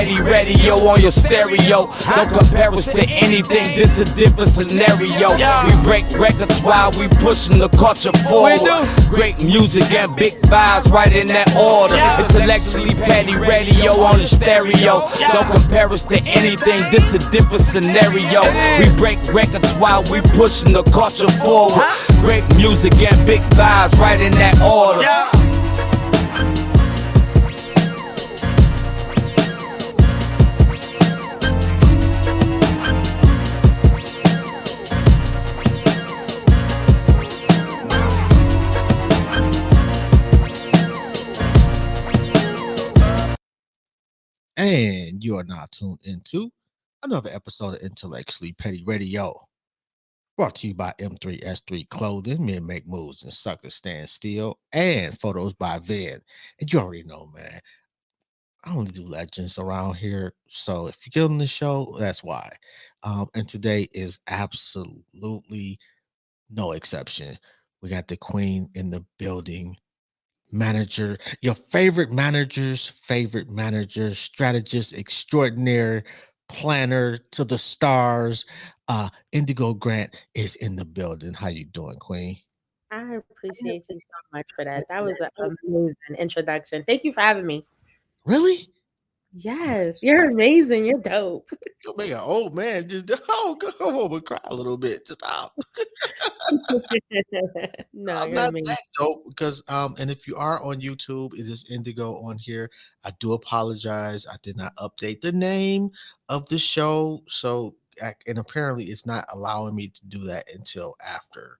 Petty Radio on your stereo. Don't compare us to anything, this a different scenario. We break records while we pushing the culture forward. Great music and big vibes right in that order. Intellectually Petty Radio on the stereo. Don't compare us to anything, this a different scenario. We break records while we pushing the culture forward. Great music and big vibes right in that order. And you are now tuned into another episode of Intellectually Petty Radio, brought to you by M3S3 Clothing, Men Make Moves and Suckers Stand Still, and Photos by Vin. And you already know, man, I only do legends around here. So if you get on the show, that's why. And today is absolutely no exception. We got the queen in the building. Manager, your favorite manager's favorite manager, strategist extraordinaire, planner to the stars. Indigo Grant is in the building. How you doing, Queen? I appreciate you so much for that. That was an amazing introduction. Thank you for having me. Really? Yes, you're amazing. You're dope. You make an old man just come over, cry a little bit. Just stop. No, I'm you're not amazing. that dope because and if you are on YouTube, it is Indigo on here. I do apologize. I did not update the name of the show, so and apparently it's not allowing me to do that until after.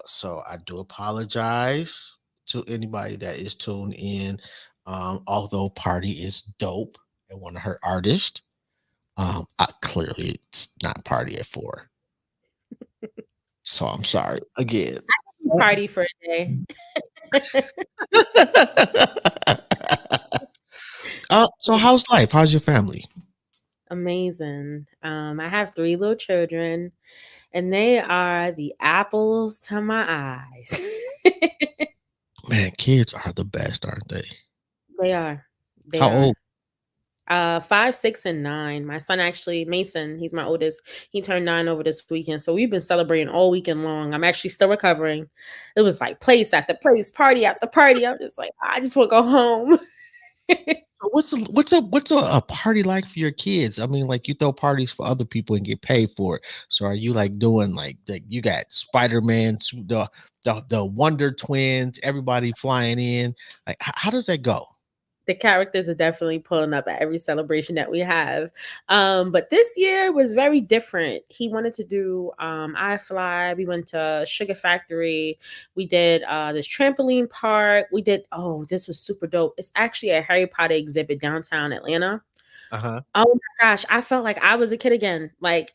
So I do apologize to anybody that is tuned in. Although Party is dope and one of her artists, clearly it's not Party at 4. So I'm sorry again. Party for a day. So how's life? How's your family? Amazing. I have 3 little children, and they are the apples to my eyes. Man, kids are the best, aren't they? They are. They How are. old? 5, 6, and 9. My son actually, Mason, he's my oldest. He turned 9 over this weekend. So we've been celebrating all weekend long. I'm actually still recovering. It was like place after place, party after party. I'm just like, I just want to go home. What's a party like for your kids? I mean, like you throw parties for other people and get paid for it. So are you like doing like you got Spider-Man, the Wonder Twins, everybody flying in? Like how does that go? The characters are definitely pulling up at every celebration that we have. But this year was very different. He wanted to do iFly. We went to Sugar Factory. We did this trampoline park. We did, this was super dope. It's actually a Harry Potter exhibit downtown Atlanta. Uh-huh. Oh my gosh, I felt like I was a kid again. Like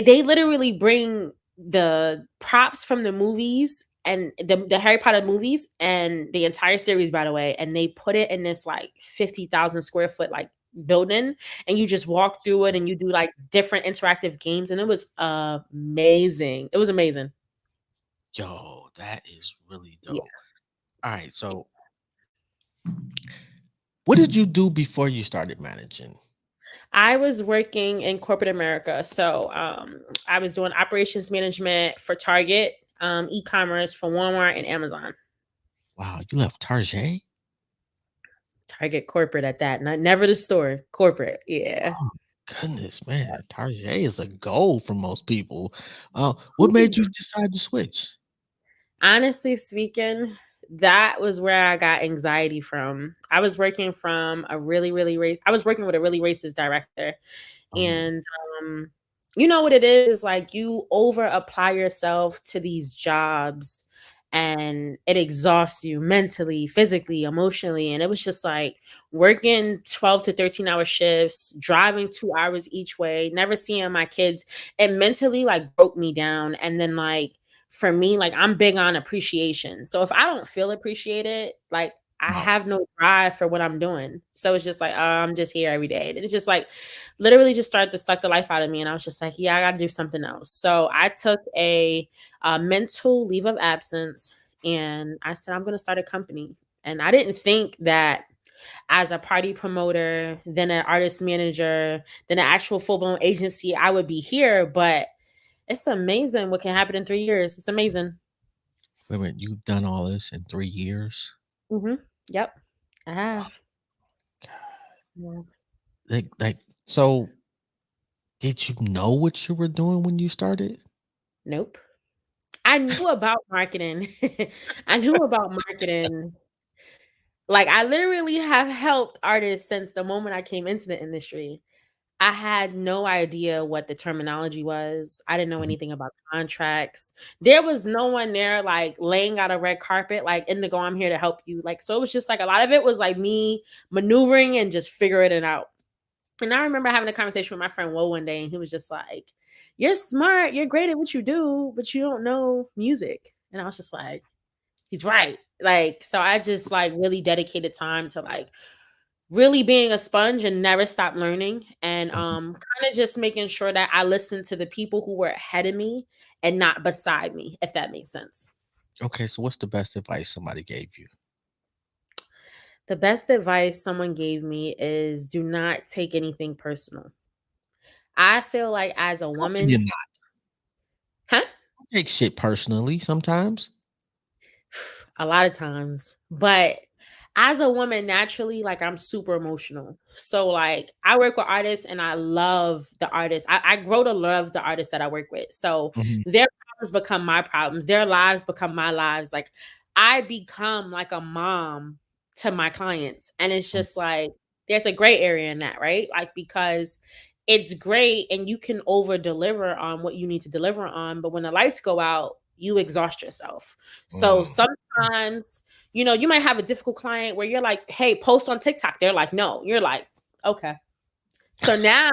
they literally bring the props from the movies and the Harry Potter movies and the entire series, by the way, and they put it in this like 50,000 square foot like building, and you just walk through it and you do like different interactive games, and it was amazing. It was amazing. Yo, that is really dope. Yeah. All right, so what did you do before you started managing? I was working in corporate America. So I was doing operations management for Target, e-commerce for Walmart and Amazon. Wow, you left Target? Target corporate at that. Never the store. Corporate. Yeah. Oh, goodness, man. Target is a goal for most people. What made you decide to switch? Honestly speaking, that was where I got anxiety from. I was working from a really, really I was working with a really racist director. And you know what it is like you over apply yourself to these jobs and it exhausts you mentally, physically, emotionally. And it was just like working 12 to 13-hour shifts, driving 2 hours each way, never seeing my kids. It mentally like broke me down. And then like for me, like I'm big on appreciation. So if I don't feel appreciated, like I have no drive for what I'm doing. So it's just like, I'm just here every day. And it's just like literally just started to suck the life out of me. And I was just like, yeah, I got to do something else. So I took a mental leave of absence and I said, I'm going to start a company. And I didn't think that as a party promoter, then an artist manager, then an actual full-blown agency, I would be here. But it's amazing what can happen in 3 years. It's amazing. Wait a minute, you've done all this in 3 years? Yep, I have. Yeah. So did you know what you were doing when you started? Nope. I knew about marketing. I knew about marketing. Like, I literally have helped artists since the moment I came into the industry. I had no idea what the terminology was. I didn't know Mhm. anything about contracts. There was no one there like laying out a red carpet, like Indigo, I'm here to help you. Like, so it was just like a lot of it was like me maneuvering and just figuring it out. And I remember having a conversation with my friend Wo one day, and he was just like, "You're smart, you're great at what you do, but you don't know music." And I was just like, he's right. Like, so I just like really dedicated time to like really being a sponge and never stop learning, and Mhm. kind of just making sure that I listen to the people who were ahead of me and not beside me, if that makes sense. Okay, so what's the best advice somebody gave you? The best advice someone gave me is do not take anything personal. I feel like as a How can you woman, not huh? take shit personally sometimes? A lot of times. But as a woman, naturally, like I'm super emotional. So like I work with artists and I love the artists. I grow to love the artists that I work with. So Mhm. their problems become my problems. Their lives become my lives. Like I become like a mom to my clients. And it's Mm. just like there's a gray area in that, right? Like because it's great and you can over deliver on what you need to deliver on, but when the lights go out, you exhaust yourself. So Mm. sometimes, you might have a difficult client where you're like, "Hey, post on TikTok." They're like, "No." You're like, "Okay." So now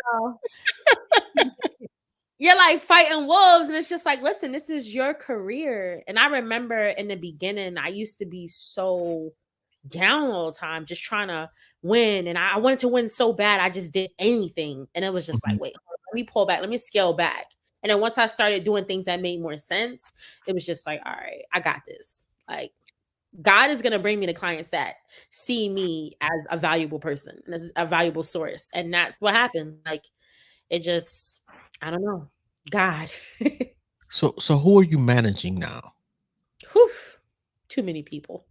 you're like fighting wolves, and it's just like, listen, this is your career. And I remember in the beginning, I used to be so down all the time, just trying to win. And I wanted to win so bad, I just did anything. And it was just like, Mhm. wait, hold on, let me pull back, let me scale back. And then once I started doing things that made more sense, it was just like, all right, I got this. Like, God is going to bring me the clients that see me as a valuable person, and as a valuable source. And that's what happened. Like, it just, I don't know. God. So who are you managing now? Whew, too many people.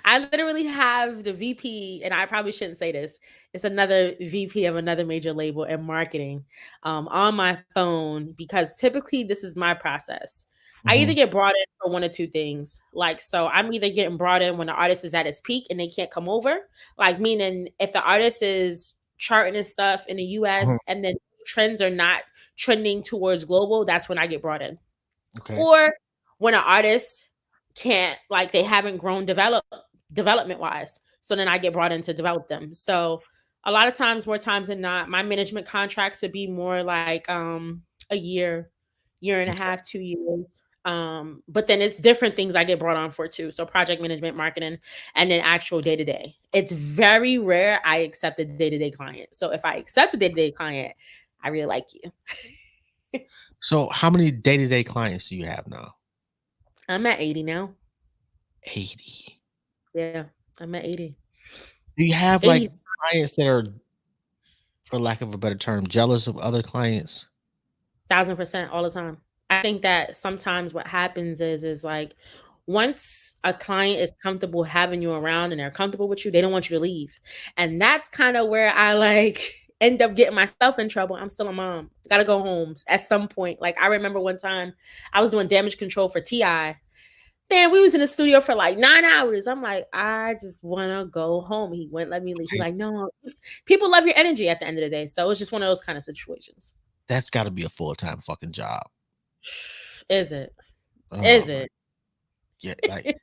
I literally have the VP, and I probably shouldn't say this. It's another VP of another major label and marketing on my phone because typically this is my process. I either Mhm. get brought in for one or two things. Like, so I'm either getting brought in when the artist is at its peak and they can't come over. Like, meaning if the artist is charting and stuff in the Mhm. US and then trends are not trending towards global, that's when I get brought in. Okay. Or when an artist can't, like they haven't grown development wise, so then I get brought in to develop them. So a lot of times, more times than not, my management contracts would be more like a year and a Okay. half, 2 years. But then it's different things I get brought on for too, so project management, marketing, and then actual day-to-day. It's very rare I accept a day-to-day client. So if I accept a day-to-day client, I really like you. So how many day-to-day clients do you have now? I'm at 80 now. 80. Yeah, I'm at 80. Do you have, like, 80. clients that are, for lack of a better term, jealous of other clients? 1,000% all the time. I think that sometimes what happens is like once a client is comfortable having you around and they're comfortable with you, they don't want you to leave. And that's kind of where I like end up getting myself in trouble. I'm still a mom. Gotta go home at some point. Like I remember one time I was doing damage control for TI. Man, we was in the studio for like 9 hours. I'm like, I just wanna go home. He wouldn't let me leave. He Okay. like, no, people love your energy at the end of the day. So it's just one of those kind of situations. That's gotta be a full-time fucking job. Is it? Oh Is my it? yeah, like,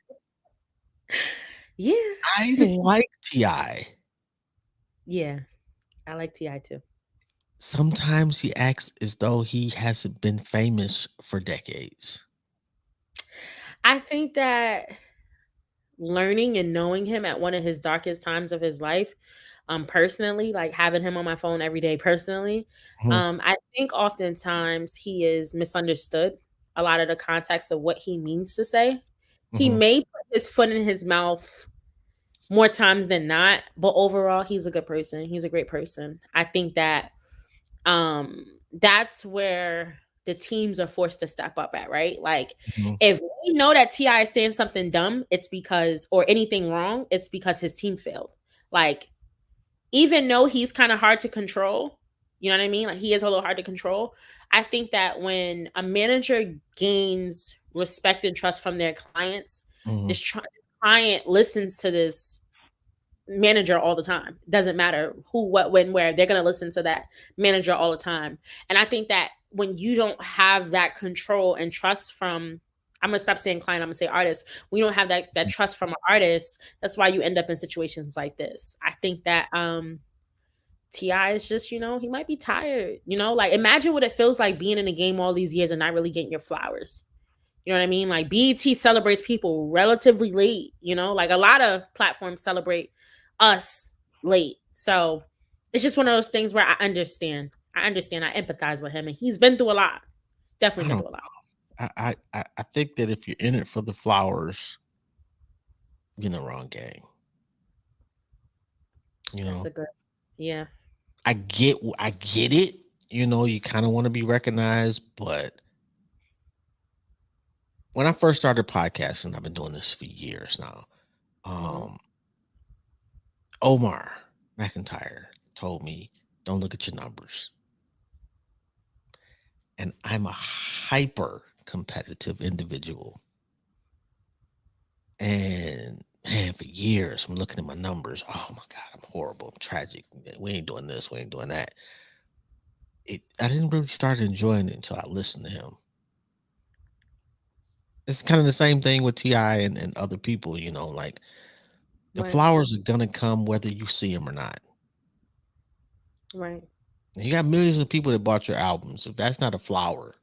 Yeah. I like T.I. Yeah, I like T.I. too. Sometimes he acts as though he hasn't been famous for decades. I think that learning and knowing him at one of his darkest times of his life, personally, like having him on my phone every day personally, Mhm, I think oftentimes he is misunderstood a lot of the context of what he means to say. He mhm. may put his foot in his mouth more times than not. But overall, he's a good person. He's a great person. I think that that's where the teams are forced to step up at, right? Like, Mhm. if we know that T.I. is saying something dumb, it's because, or anything wrong, it's because his team failed. Like, even though he's kind of hard to control, you know what I mean? Like, he is a little hard to control. I think that when a manager gains respect and trust from their clients, Mhm. this client listens to this manager all the time. Doesn't matter who, what, when, where. They're going to listen to that manager all the time. And I think that when you don't have that control and trust from, I'm going to stop saying client, I'm going to say artist. We don't have that trust from an artist. That's why you end up in situations like this. I think that T.I. is just, he might be tired, like, imagine what it feels like being in a game all these years and not really getting your flowers. You know what I mean? Like, BET celebrates people relatively late, like a lot of platforms celebrate us late. So it's just one of those things where I understand. I empathize with him, and he's been through a lot. Definitely been through a lot. I think that if you're in it for the flowers, you're in the wrong game. That's a good, yeah. I get it. You kind of want to be recognized, but when I first started podcasting, I've been doing this for years now. Omar McIntyre told me, don't look at your numbers. And I'm a hyper competitive individual. And man, for years, I'm looking at my numbers. Oh my God, I'm horrible. I'm tragic. We ain't doing this. We ain't doing that. I didn't really start enjoying it until I listened to him. It's kind of the same thing with T.I. and other people, like the Right. flowers are going to come whether you see them or not. Right. And you got millions of people that bought your albums. If that's not a flower,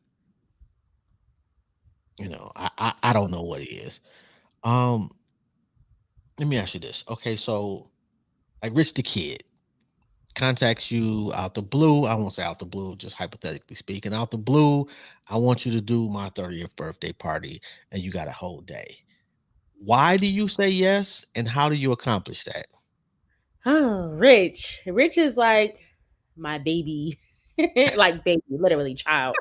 I don't know what it is. Let me ask you this. Okay, so like Rich the Kid contacts you out the blue. I won't say out the blue, just hypothetically speaking. Out the blue, I want you to do my 30th birthday party, and you got a whole day. Why do you say yes, and how do you accomplish that? Oh, Rich. Rich is like my baby. Like baby, literally child.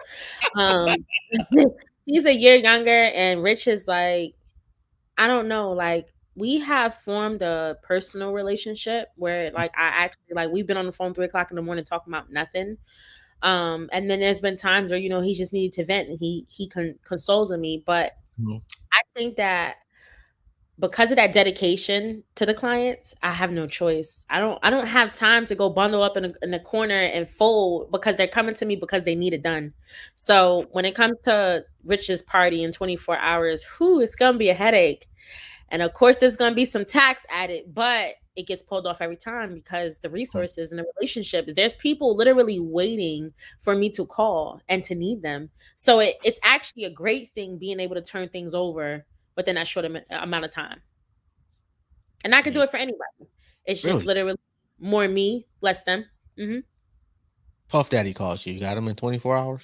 He's a year younger, and Rich is like, I don't know, like, we have formed a personal relationship where, like, I actually, like, we've been on the phone 3:00 in the morning talking about nothing. And then there's been times where, he just needed to vent, and he consoles me. But I think that because of that dedication to the clients, I have no choice. I don't have time to go bundle up in a corner and fold because they're coming to me because they need it done. So when it comes to Rich's party in 24 hours, it's gonna be a headache. And of course, there's gonna be some tax added, but it gets pulled off every time because the resources and the relationships. There's people literally waiting for me to call and to need them. So it's actually a great thing being able to turn things over within that short amount of time. And I can do it for anybody. It's just literally more me, less them. Puff Daddy calls you. You got him in 24 hours?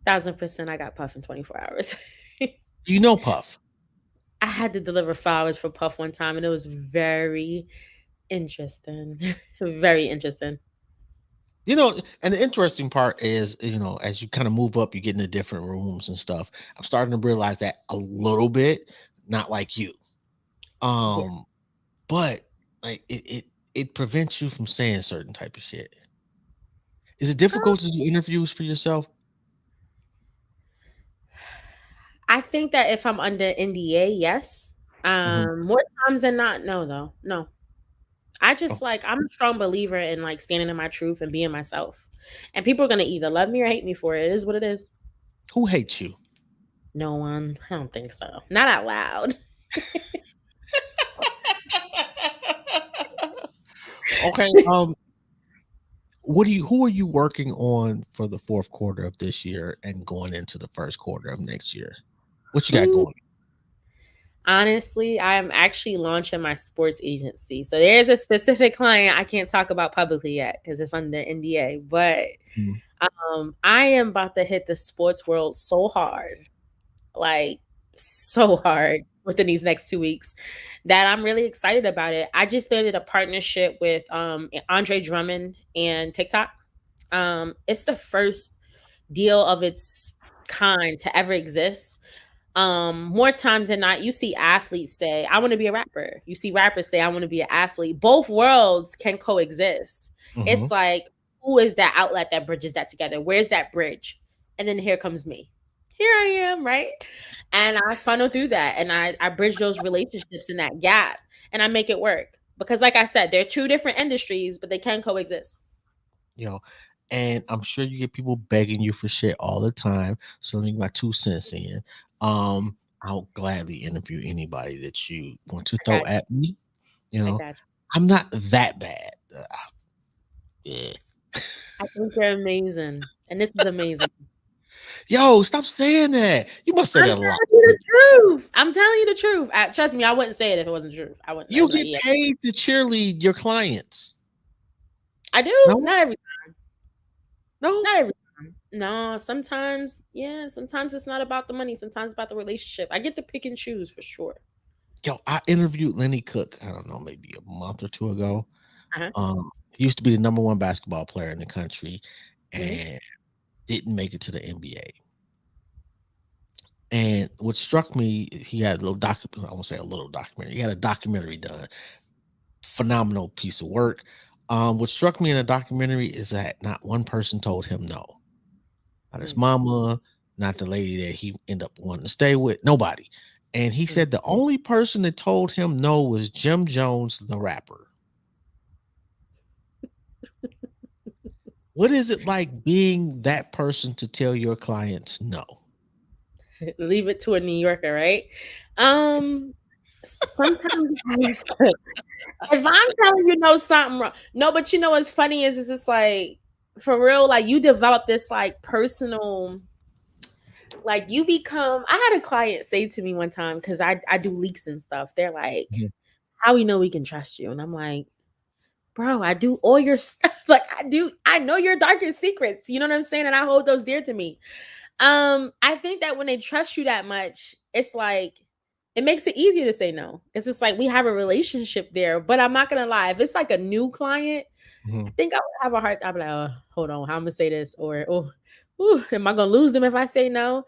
1000%. I got Puff in 24 hours. You know Puff. I had to deliver flowers for Puff one time, and it was very interesting. Very interesting. And the interesting part is, as you kind of move up, you get into different rooms and stuff. I'm starting to realize that a little bit, not like you. But like it prevents you from saying certain type of shit. Is it difficult to do interviews for yourself? I think that if I'm under NDA, yes. More times than not, no, though. No. I just I'm a strong believer in like standing in my truth and being myself. And people are gonna either love me or hate me for it. It is what it is. Who hates you? No one. I don't think so. Not out loud. Okay. Who are you working on for the fourth quarter of this year and going into the first quarter of next year? What you got going? Honestly, I am actually launching my sports agency. So there's a specific client I can't talk about publicly yet because it's under NDA. But I am about to hit the sports world so hard. Like, so hard. within these next 2 weeks that I'm really excited about it. I just started a partnership with Andre Drummond and TikTok. It's the first deal of its kind to ever exist. More times than not, you see athletes say, I want to be a rapper. You see rappers say, I want to be an athlete. Both worlds can coexist. Mhm. It's like, who is that outlet that bridges that together? Where's that bridge? And then here comes me. Here I am, right? And I funnel through that and I bridge those relationships in that gap and I make it work. Because like I said, they're two different industries, but they can coexist. You know, and I'm sure you get people begging you for shit all the time. So let me get my 2 cents in. I'll gladly interview anybody that you want to I throw got at me. You you. I know, got you. I'm not that bad. Yeah. I think you're amazing. And this is amazing. Yo, stop saying that. You must say I'm that a telling lot. you the truth. I'm telling you the truth. Trust me, I wouldn't say it if it wasn't true. I wouldn't. I'd You be like, get yeah, paid to cheerlead your clients. I do. No, Not every. no. Not every time. No, sometimes. Yeah, sometimes it's not about the money. Sometimes it's about the relationship. I get to pick and choose for sure. Yo, I interviewed Lenny Cook, I don't know, maybe a month or 2 ago. Uh-huh. He used to be the number 1 basketball player in the country Mhm. and didn't make it to the NBA. And what struck me, he had a little I won't say a little documentary. He had a documentary done. Phenomenal piece of work. What struck me in the documentary is that not one person told him no. Not his Mm, mama, not the lady that he ended up wanting to stay with, nobody. And he mm. said the only person that told him no was Jim Jones, the rapper. What is it like being that person to tell your clients no? Leave it to a New Yorker, right? Um, Sometimes if I'm telling you no something wrong, no, but you know what's funny is it's like for real, like you develop this like personal, like you become. I had a client say to me one time because I do leaks and stuff. They're like, Mhm, "How we know we can trust you?" And I'm like, "Bro, I do all your stuff. Like I do. I know your darkest secrets. You know what I'm saying? And I hold those dear to me." I think that when they trust you that much, it's like it makes it easier to say no. It's just like we have a relationship there. But I'm not gonna lie, if it's like a new client, I mhm. think I would have a hard. I'd be like, oh, hold on, how I'm gonna say this, or oh, ooh, am I gonna lose them if I say no?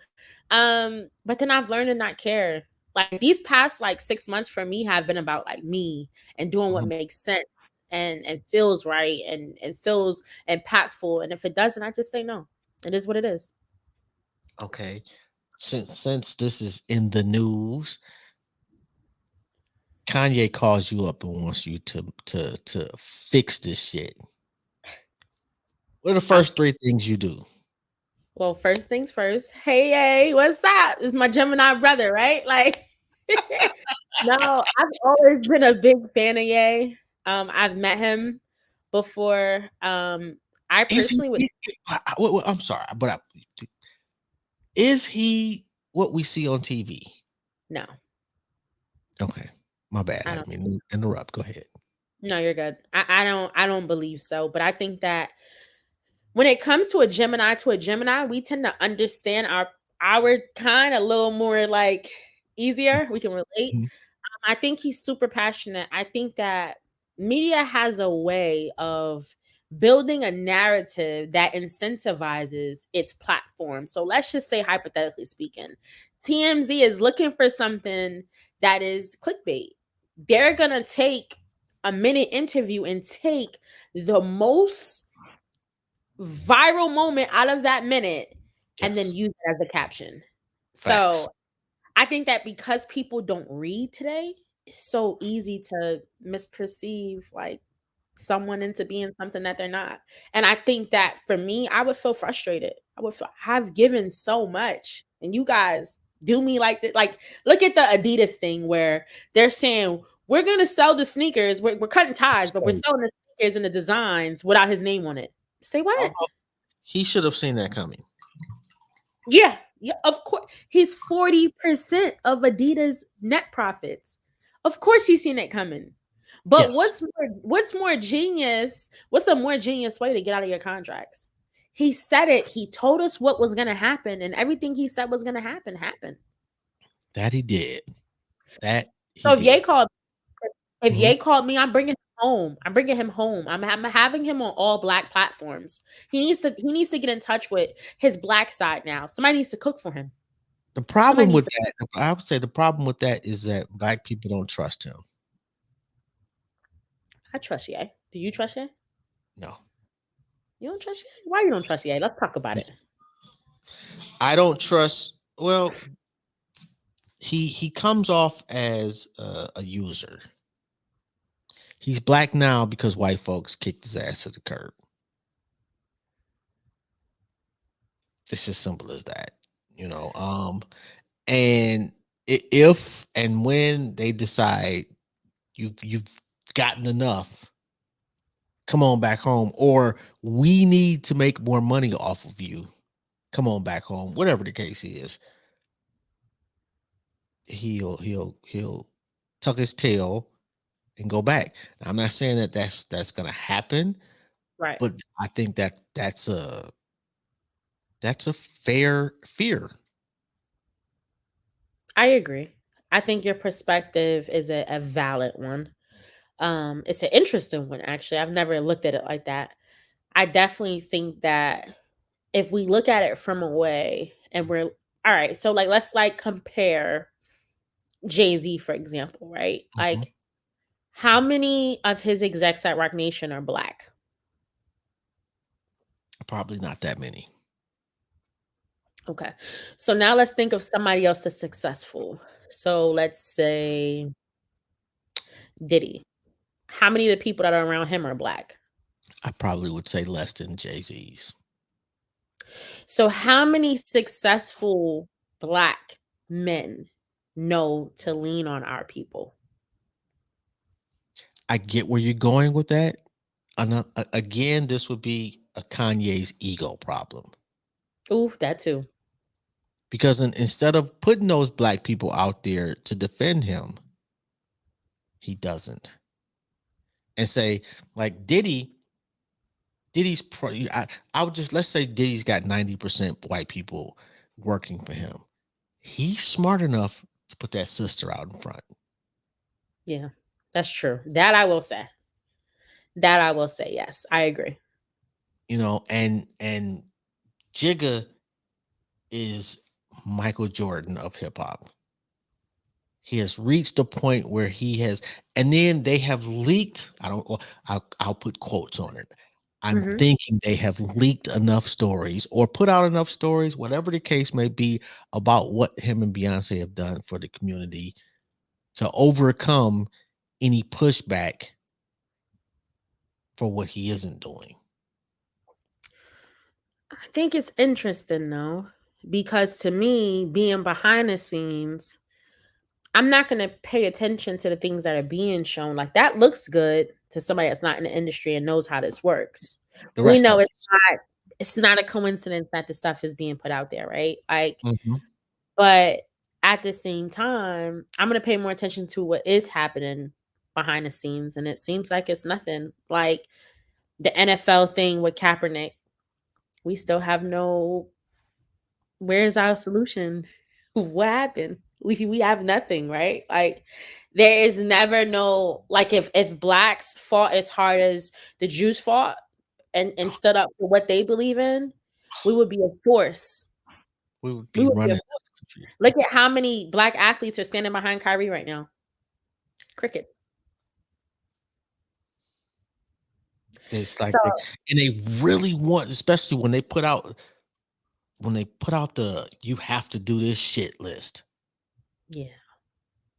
But then I've learned to not care. Like these past like 6 months for me have been about like me and doing what Mhm. makes sense and feels right and feels impactful. And if it doesn't, I just say no. It is what it is. Okay. Since this is in the news, Kanye calls you up and wants you to fix this shit. What are the I'm first 3 things you do? Well, first things first. Hey, hey, what's up? It's my Gemini brother, right? Like, no, I've always been a big fan of Ye. I've met him before. I Is he personally would I'm sorry, but is he what we see on TV? no, Okay. My bad. I I don't. didn't mean to interrupt. Go ahead. No, you're good. I don't believe so. But I think that when it comes to a Gemini, we tend to understand our kind a little more like easier. We can relate. Mhm, I think he's super passionate. I think that media has a way of building a narrative that incentivizes its platform. So let's just say, hypothetically speaking, TMZ is looking for something that is clickbait. They're going to take a minute interview and take the most viral moment out of that minute and then yes. use it as a caption. Facts. So I think that because people don't read today, it's so easy to misperceive like someone into being something that they're not. And I think that for me, I would feel frustrated. I've given so much, and you guys do me like that. Like, look at the Adidas thing where they're saying we're gonna sell the sneakers. We're cutting ties, but we're So, selling the sneakers and the designs without his name on it. Say how what? about he should have seen that coming. Yeah, yeah, of course. He's 40% of Adidas net profits. Of course he's seen it coming. But Yes. what's more genius? What's a more genius way to get out of your contracts? He said it, he told us what was gonna happen, and everything he said was gonna happen happened. That he did. That he So did. if Mhm. Ye called me, I'm bringing him home. I'm bringing him home. I'm having him on all black platforms. He needs to get in touch with his black side now. Somebody needs to cook for him. The Somebody problem needs with to. that, I would say the problem with that is that black people don't trust him. I trust Ye. Do you trust Ye? No. You don't trust Ye? Why you don't trust Ye? Let's talk about it. I don't trust well, he comes off as a user. He's black now because white folks kicked his ass to the curb. It's as simple as that, you know. And if and when they decide you've gotten enough, come on back home, or we need to make more money off of you. Come on back home, whatever the case is, he'll tuck his tail and go back. I'm not saying that that's gonna happen, Right. but I think that that's a fair fear. I agree. I think your perspective is a valid one. It's an interesting one, actually. I've never looked at it like that. I definitely think that if we look at it from a way and we're all right, so like let's like compare Jay-Z, for example, right? Mhm. Like how many of his execs at Rock Nation are black? Probably not that many. Okay. So now let's think of somebody else that's successful. So let's say Diddy. How many of the people that are around him are black? I probably would say less than Jay-Z's. So how many successful black men know to lean on our people? I get where you're going with that. Again, this would be a Kanye's ego problem Ooh, that too. because instead of putting those black people out there to defend him, he doesn't. And say like Diddy's I would just let's say Diddy's got 90% white people working for him. He's smart enough to put that sister out in front. Yeah, that's true. That I will say. That I will say. Yes, I agree. You know, and Jigga is Michael Jordan of hip hop. He has reached a point where he has, and then they have leaked. I don't. Well, I'll put quotes on it. I'm Mhm. thinking they have leaked enough stories or put out enough stories, whatever the case may be, about what him and Beyonce have done for the community to overcome any pushback for what he isn't doing. I think it's interesting though, because to me, being behind the scenes, I'm not going to pay attention to the things that are being shown. Like that looks good to somebody that's not in the industry and knows how this works. The We rest know doesn't. it's not a coincidence that the stuff is being put out there, right? Like, Mhm. but at the same time, I'm going to pay more attention to what is happening behind the scenes, and it seems like it's nothing. Like the NFL thing with Kaepernick, we still have no. Where's our solution? What happened? We have nothing, right? Like there is never no like if blacks fought as hard as the Jews fought and stood up for what they believe in, we would be a force. We would We be would be a running force. this country. Look at how many black athletes are standing behind Kyrie right now. Crickets. It's like So and they really want, especially when they put out the you have to do this shit list. yeah,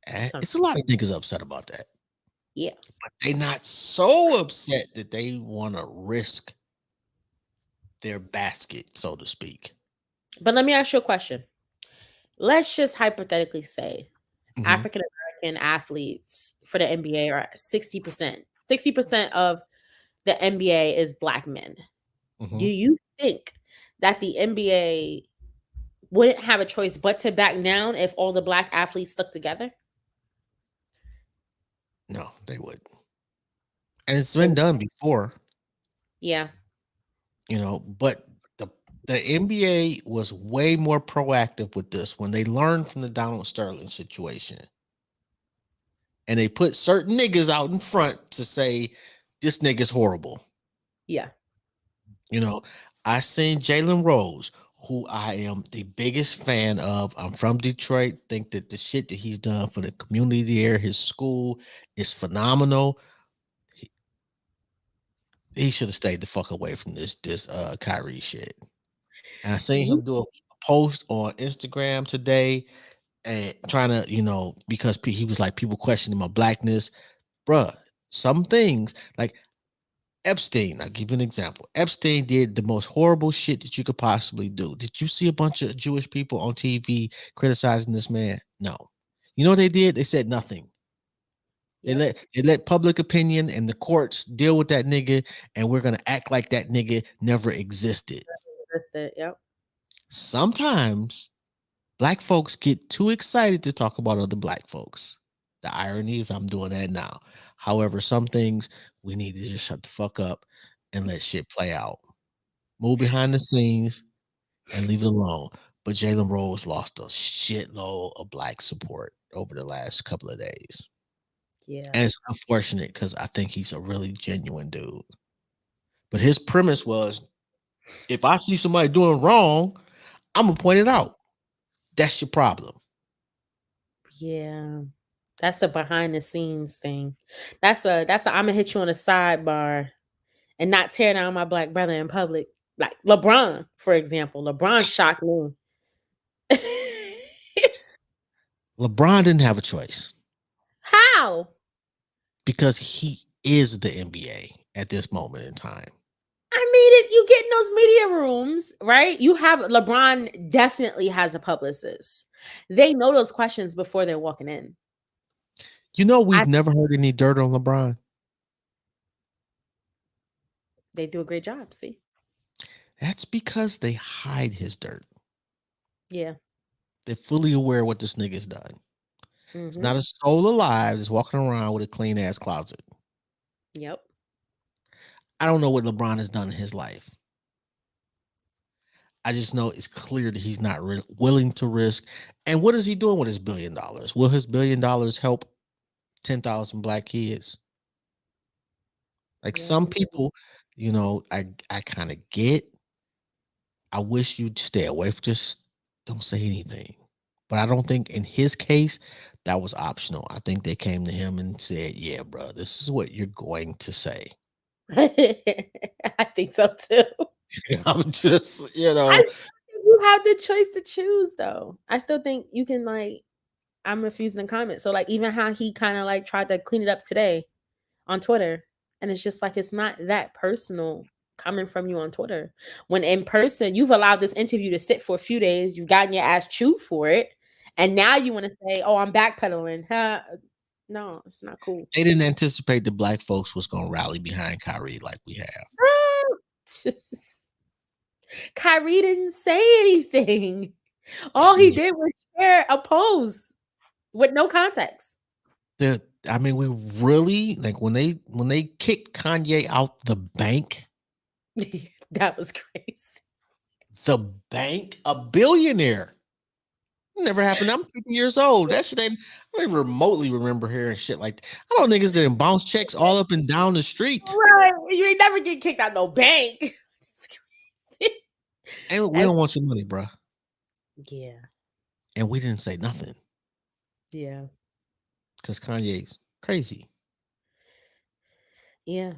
it's It's a lot of niggas upset about that. yeah. But they not so upset that they want to risk their basket, so to speak. But let me ask you a question. Let's just hypothetically say Mhm, African American athletes for the NBA are 60%. 60% of the NBA is black men. Do mhm. you think that the NBA wouldn't have a choice but to back down if all the black athletes stuck together? No, they wouldn't. And it's They been done before, yeah. but the the NBA was way more proactive with this when they learned from the Donald Sterling situation. and they put certain niggas out in front to say this nigga's horrible. Yeah. You know, I seen Jalen Rose, who I am the biggest fan of. I'm from Detroit. Think that the shit that he's done for the community there, his school, is phenomenal. He should have stayed the fuck away from this Kyrie shit. And I seen him do a post on Instagram today and trying to, because he was like, people questioning my blackness. Bruh, some things like Epstein, I'll give you an example. Epstein did the most horrible shit that you could possibly do. Did you see a bunch of Jewish people on TV criticizing this man? No. You know what they did? They said nothing. Yep. They let public opinion and the courts deal with that nigga, and we're gonna act like that nigga never existed. That's it. Yep. Sometimes black folks get too excited to talk about other black folks. The irony is I'm doing that now. However, some things we need to just shut the fuck up and let shit play out. Move behind the scenes and leave it alone. But Jalen Rose lost a shitload of black support over the last couple of days. Yeah. And it's unfortunate because I think he's a really genuine dude. But his premise was, if I see somebody doing wrong, I'm gonna point it out. That's your problem. Yeah. That's a behind the scenes thing. That's a I'm gonna hit you on a sidebar and not tear down my black brother in public. Like LeBron, for example. LeBron shocked me. LeBron didn't have a choice How? because he is the NBA at this moment in time. I mean, if you get in those media rooms, right? You have LeBron definitely has a publicist. They know those questions before they're walking in. We've never heard any dirt on LeBron. They do a great job, see? That's because they hide his dirt. Yeah. They're fully aware of what this nigga's done. It's Mhm. not a soul alive that's walking around with a clean ass closet. Yep. I don't know what LeBron has done in his life. I just know it's clear that he's not willing to risk. And what is he doing with his $1 billion? Will his $1 billion help 10,000 black kids? Like Yeah. some people, I kind of get. I wish you'd stay away from, just don't say anything. But I don't think in his case that was optional. I think they came to him and said, "Yeah, bro, this is what you're going to say." I think so too. I'm just, I still think you have the choice to choose though. I still think you can I'm refusing to comment. So even how he kind of tried to clean it up today on Twitter. And it's just it's not that personal coming from you on Twitter. When in person, you've allowed this interview to sit for a few days, you've gotten your ass chewed for it, and now you want to say, "Oh, I'm backpedaling." No, it's not cool. They didn't anticipate the black folks was gonna rally behind Kyrie like we have. Kyrie didn't say anything. All he did was share a post with no context. We really when they kicked Kanye out the bank. That was crazy. The bank, a billionaire. Never happened. I'm 50 years old. That shit ain't. I don't even remotely remember hearing shit like that. I know niggas didn't bounce checks all up and down the street. Right. You ain't never get kicked out no bank. And we don't want your money, bro. Yeah. And we didn't say nothing. Yeah. Because Kanye's crazy. Yeah.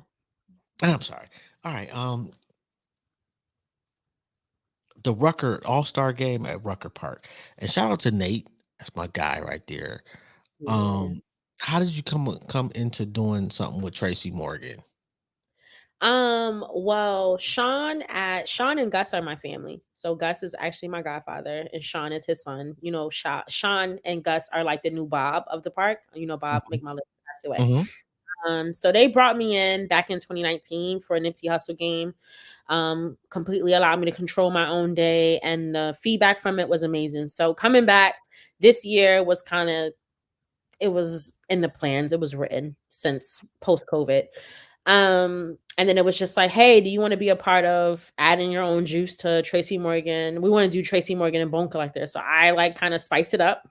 And I'm sorry. All right. The Rucker All-Star game at Rucker Park. And shout out to Nate. That's my guy right there. Yeah. How did you come into doing something with Tracy Morgan? Well, Sean and Gus are my family. So Gus is actually my godfather and Sean is his son. Sean and Gus are like the new Bob of the park. Bob McMullen passed away. Mm-hmm. So they brought me in back in 2019 for a Nipsey Hussle game. Completely allowed me to control my own day, and the feedback from it was amazing. So coming back this year was it was in the plans. It was written since post-COVID. And then it was just like, hey, do you want to be a part of adding your own juice to Tracy Morgan? We want to do Tracy Morgan and Bone Collector. So I kind of spiced it up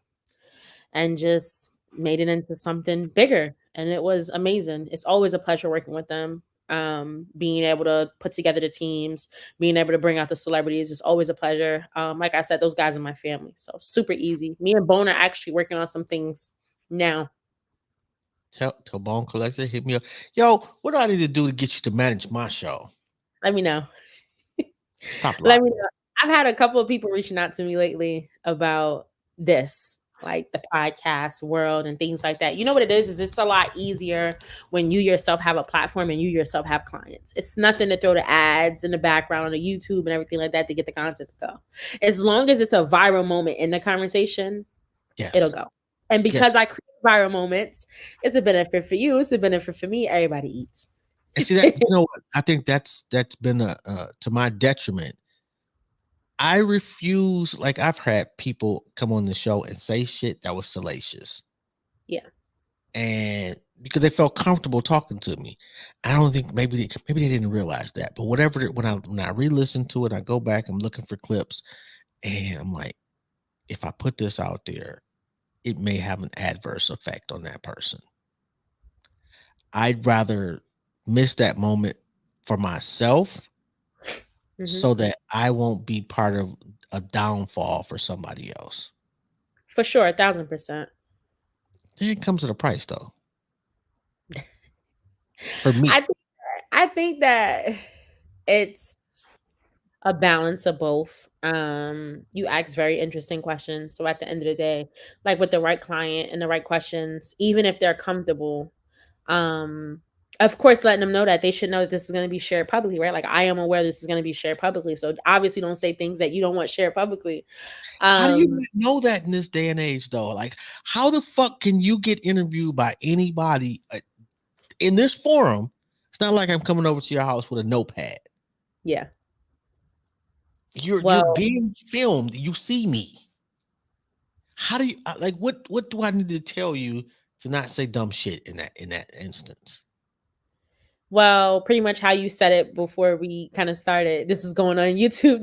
and just made it into something bigger, and it was amazing. It's always a pleasure working with them. Being able to put together the teams, being able to bring out the celebrities is always a pleasure. Like I said, those guys are my family, so super easy. Me and Bone are actually working on some things now. Tell Bone Collector, hit me up. Yo, what do I need to do to get you to manage my show? Let me know. Stop Let lying. me know. I've had a couple of people reaching out to me lately about this, like the podcast world and things like that. You know what it is it's a lot easier when you yourself have a platform and you yourself have clients. It's nothing to throw the ads in the background on the YouTube and everything like that to get the content to go. As long as it's a viral moment in the conversation, Yes. it'll go. And because I create viral moments, it's a benefit for you. It's a benefit for me. Everybody eats. And see that, you know what? I think that's been to my detriment. I refuse, like I've had people come on the show and say shit that was salacious. Yeah. And because they felt comfortable talking to me. I don't think maybe they didn't realize that. But whatever, when I re-listen to it, I go back, I'm looking for clips, and I'm like, if I put this out there, it may have an adverse effect on that person. I'd rather miss that moment for myself so that I won't be part of a downfall for somebody else. For sure, 1,000%. It comes at a price, though. For me, I think that it's a balance of both. You ask very interesting questions. So at the end of the day, like with the right client and the right questions, even if they're comfortable, of course, letting them know that they should know that this is going to be shared publicly, right? Like I am aware this is going to be shared publicly. So obviously don't say things that you don't want shared publicly. How do you not know that in this day and age, though? Like, how the fuck can you get interviewed by anybody in this forum? It's not like I'm coming over to your house with a notepad. Yeah. You're being filmed. You see me. How do you like? What do I need to tell you to not say dumb shit in that instance? Well, pretty much how you said it before we kind of started. This is going on YouTube.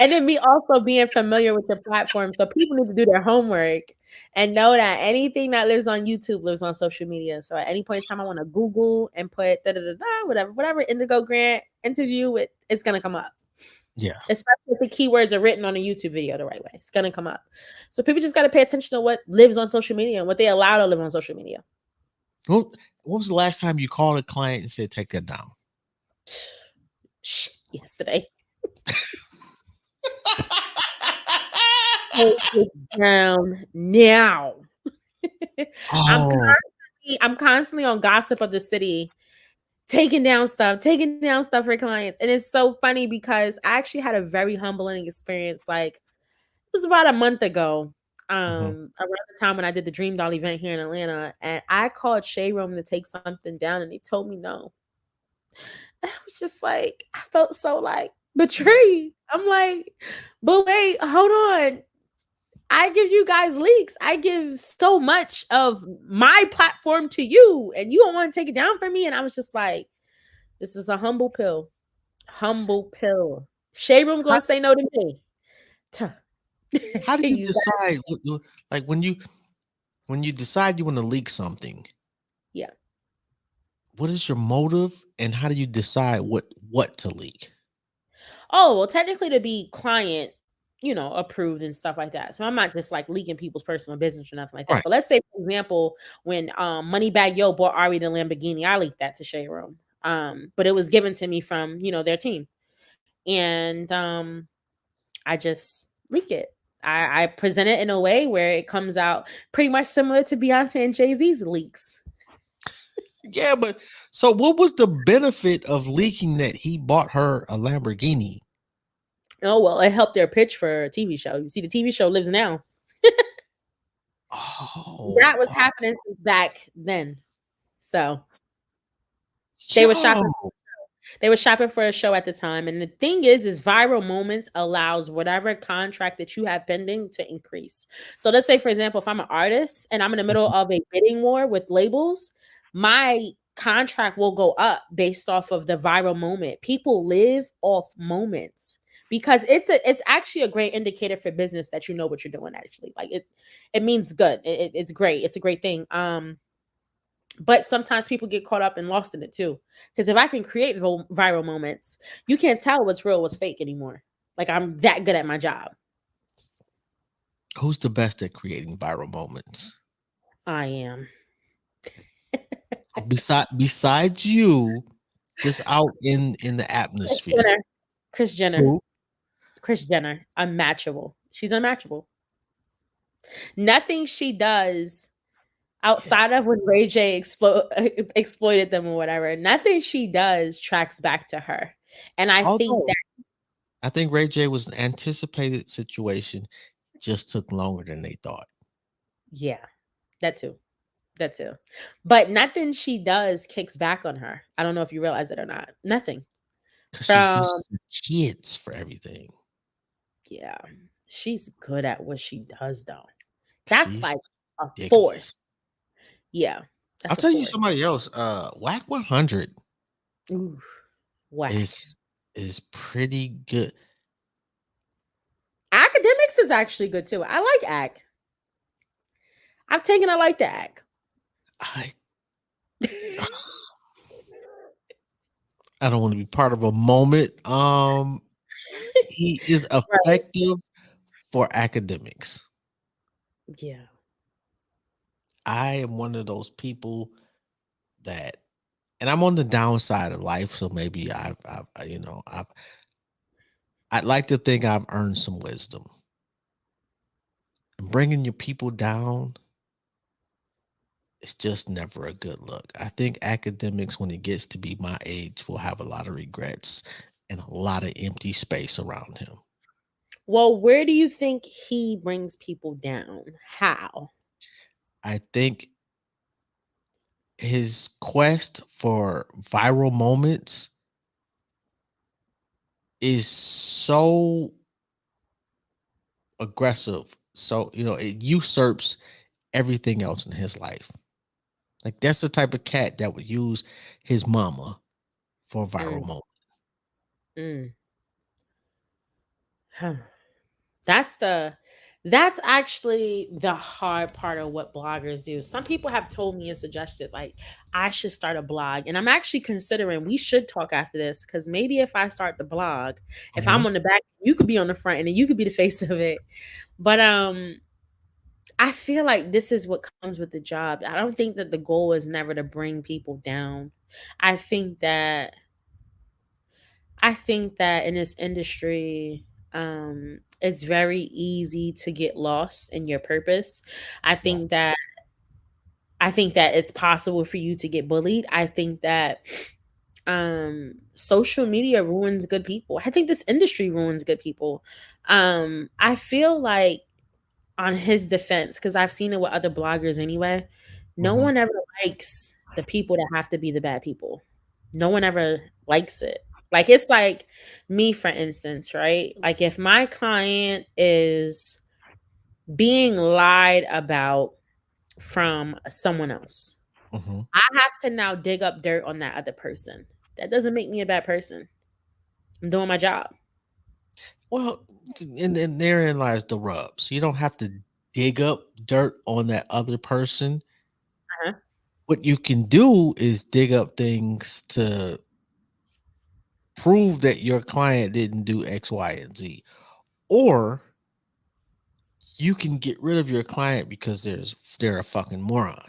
And then me also being familiar with the platform. So people need to do their homework and know that anything that lives on YouTube lives on social media. So at any point in time, I want to Google and put whatever Indigo Grant interview with, it's going to come up. Yeah. Especially if the keywords are written on a YouTube video the right way. It's going to come up. So people just got to pay attention to what lives on social media and what they allow to live on social media. Well, what was the last time you called a client and said, take that down? Yesterday. Take it down now. I'm constantly on Gossip of the City, taking down stuff for clients. And it's so funny because I actually had a very humbling experience. Like it was about a month ago. Around the time when I did the Dream Doll event here in Atlanta, and I called Shade Room to take something down, and they told me no. I was just like, I felt so like betrayed. I'm like, but wait, hold on. I give you guys leaks. I give so much of my platform to you, and you don't want to take it down from me. And I was just like, this is a humble pill. Humble pill. Shade Room's gonna say no to me. How do you decide? Like when you decide you want to leak something? Yeah. What is your motive, and how do you decide what to leak? Oh, well, technically to be client, approved and stuff like that. So I'm not just like leaking people's personal business or nothing like that. Right. But let's say, for example, when Moneybagg Yo bought Ari the Lamborghini, I leaked that to Shade Room. But it was given to me from, their team. And I just leak it. I present it in a way where it comes out pretty much similar to Beyonce and Jay-Z's leaks. Yeah, but so what was the benefit of leaking that he bought her a Lamborghini? Oh, well, it helped their pitch for a TV show. You see, the TV show lives now. That was happening back then. So they were shopping. They were shopping for a show at the time. And the thing is viral moments allows whatever contract that you have pending to increase. So let's say, for example, if I'm an artist and I'm in the middle of a bidding war with labels, my contract will go up based off of the viral moment. People live off moments. because it's actually a great indicator for business that you know what you're doing. Actually, like it means good. It's great. It's a great thing. But sometimes people get caught up and lost in it too. Because if I can create viral moments, you can't tell what's real, what's fake anymore. Like I'm that good at my job. Who's the best at creating viral moments? I am. Besides you, just out in the atmosphere. Kris Jenner. Who? Kris Jenner. Unmatchable. She's unmatchable. Nothing she does outside of when Ray J exploited them or whatever, nothing she does tracks back to her. And I think Ray J was an anticipated situation, just took longer than they thought. Yeah, that too. But nothing she does kicks back on her. I don't know if you realize it or not. Nothing. Because she uses her kids for everything. Yeah. She's good at what she does, though. That's She's like a ridiculous. force. Yeah. I'll tell you somebody else. Whack 100 Whack. is pretty good. Academics is actually good too. I like Ack. I like the Ack. I don't want to be part of a moment. He is effective for academics. Yeah. I am one of those people that, and I'm on the downside of life, so maybe I'd like to think I've earned some wisdom. And bringing your people down, it's just never a good look. I think academics, when it gets to be my age, will have a lot of regrets and a lot of empty space around him. Well, where do you think he brings people down? How? I think his quest for viral moments is so aggressive. So, it usurps everything else in his life. Like, that's the type of cat that would use his mama for a viral moment. That's actually the hard part of what bloggers do. Some people have told me and suggested like I should start a blog, and I'm actually considering we should talk after this, because maybe if I start the blog, if I'm on the back, you could be on the front, and then you could be the face of it. But I feel like this is what comes with the job. I don't think that the goal is never to bring people down. I think that in this industry, it's very easy to get lost in your purpose. I think that it's possible for you to get bullied. I think that social media ruins good people. I think this industry ruins good people. I feel like, on his defense, because I've seen it with other bloggers anyway, no one ever likes the people that have to be the bad people. No one ever likes it. Like, it's like me, for instance, right? Like, if my client is being lied about from someone else, I have to now dig up dirt on that other person. That doesn't make me a bad person. I'm doing my job. Well, and therein lies the rub. So you don't have to dig up dirt on that other person. What you can do is dig up things to prove that your client didn't do X, Y, and Z. Or you can get rid of your client because they're a fucking moron.